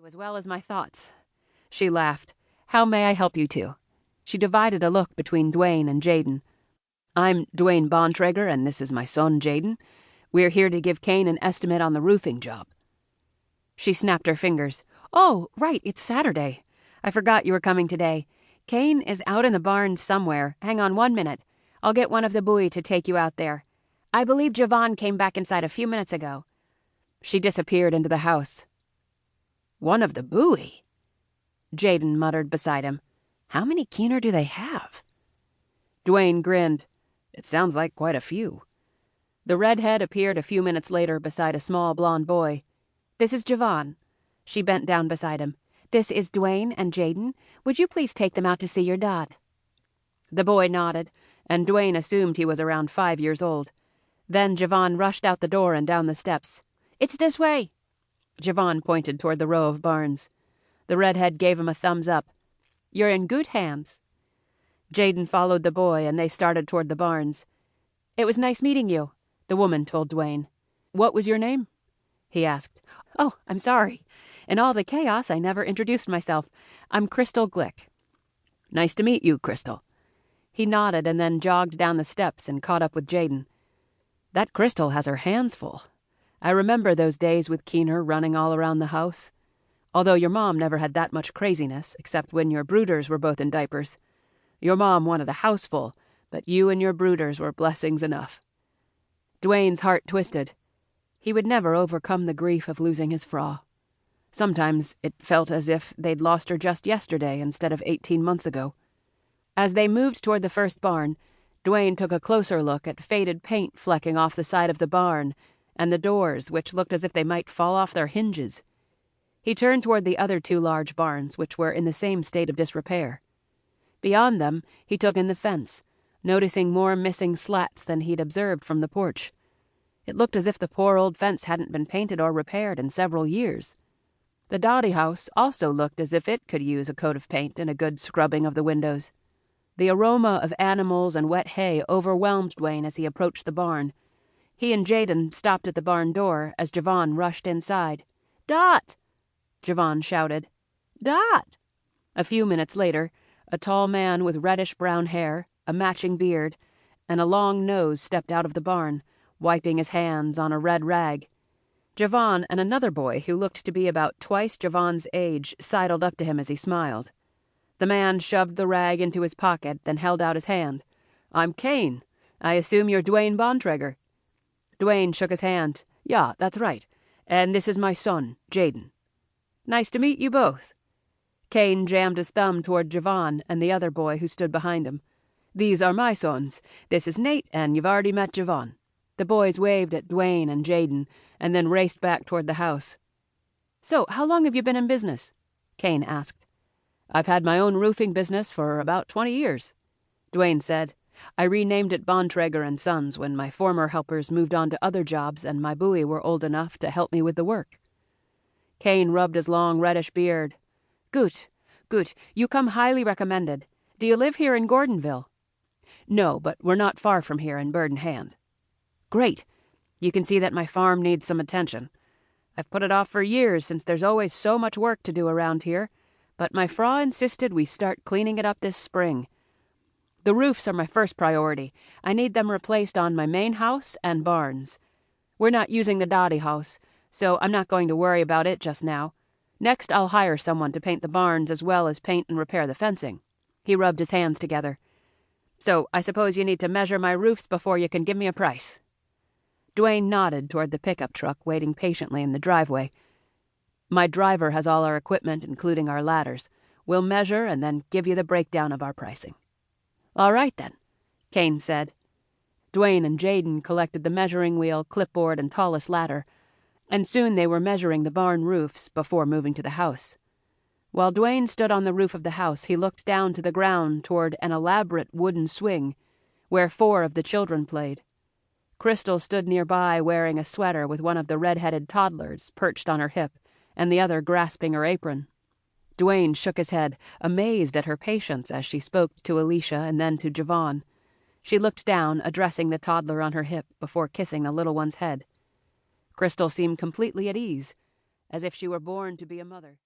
as well as my thoughts." She laughed. "How may I help you two?" She divided a look between Duane and Jaden. "I'm Duane Bontrager, and this is my son, Jaden. We're here to give Kane an estimate on the roofing job." She snapped her fingers. "Oh, right, it's Saturday. I forgot you were coming today. Kane is out in the barn somewhere. Hang on 1 minute. I'll get one of the buoy to take you out there. I believe Javon came back inside a few minutes ago." She disappeared into the house. "One of the buoy?" Jaden muttered beside him. "How many keener do they have?" Duane grinned. "It sounds like quite a few." The redhead appeared a few minutes later beside a small blond boy. "This is Javon." She bent down beside him. "This is Duane and Jaden. Would you please take them out to see your dad?" The boy nodded, and Duane assumed he was around 5 years old. Then Javon rushed out the door and down the steps. "It's this way." Javon pointed toward the row of barns. The redhead gave him a thumbs up. "You're in good hands." Jaden followed the boy, and they started toward the barns. "It was nice meeting you," the woman told Duane. "What was your name?" he asked. "Oh, I'm sorry. In all the chaos, I never introduced myself. I'm Crystal Glick." "Nice to meet you, Crystal." He nodded and then jogged down the steps and caught up with Jaden. "That Crystal has her hands full. I remember those days with Keener running all around the house. Although your mom never had that much craziness, except when your brooders were both in diapers. Your mom wanted a house full, but you and your brooders were blessings enough." Duane's heart twisted. He would never overcome the grief of losing his Fra. Sometimes it felt as if they'd lost her just yesterday instead of 18 months ago. As they moved toward the first barn, Duane took a closer look at faded paint flecking off the side of the barn and the doors, which looked as if they might fall off their hinges. He turned toward the other 2 large barns, which were in the same state of disrepair. Beyond them, he took in the fence, noticing more missing slats than he'd observed from the porch. It looked as if the poor old fence hadn't been painted or repaired in several years. The Dottie house also looked as if it could use a coat of paint and a good scrubbing of the windows. The aroma of animals and wet hay overwhelmed Duane as he approached the barn. He and Jaden stopped at the barn door as Javon rushed inside. "Dot!" Javon shouted. "Dot!" A few minutes later, a tall man with reddish-brown hair, a matching beard, and a long nose stepped out of the barn, wiping his hands on a red rag. Javon and another boy who looked to be about twice Javon's age sidled up to him as he smiled. The man shoved the rag into his pocket, then held out his hand. "I'm Kane. I assume you're Duane Bontrager." Duane shook his hand. "Yeah, that's right. And this is my son, Jaden." "Nice to meet you both." Kane jammed his thumb toward Javon and the other boy who stood behind him. "These are my sons. This is Nate, and you've already met Javon." The boys waved at Duane and Jaden, and then raced back toward the house. "So, how long have you been in business?" Kane asked. "I've had my own roofing business for about 20 years," Duane said. "I renamed it Bontrager and Sons when my former helpers moved on to other jobs and my buoy were old enough to help me with the work." Kane rubbed his long reddish beard. "Good, good. You come highly recommended. Do you live here in Gordonville?" "No, but we're not far from here in Bird in Hand." "Great. You can see that my farm needs some attention. I've put it off for years since there's always so much work to do around here, but my Fra insisted we start cleaning it up this spring. The roofs are my first priority. I need them replaced on my main house and barns. We're not using the Dottie house, so I'm not going to worry about it just now. Next, I'll hire someone to paint the barns as well as paint and repair the fencing." He rubbed his hands together. "So I suppose you need to measure my roofs before you can give me a price." Duane nodded toward the pickup truck waiting patiently in the driveway. "My driver has all our equipment, including our ladders. We'll measure and then give you the breakdown of our pricing." "All right, then," Kane said. Duane and Jaden collected the measuring wheel, clipboard, and tallest ladder, and soon they were measuring the barn roofs before moving to the house. While Duane stood on the roof of the house, he looked down to the ground toward an elaborate wooden swing, where 4 of the children played. Crystal stood nearby wearing a sweater with one of the red-headed toddlers perched on her hip and the other grasping her apron. Duane shook his head, amazed at her patience as she spoke to Alicia and then to Javon. She looked down, addressing the toddler on her hip before kissing the little one's head. Crystal seemed completely at ease, as if she were born to be a mother.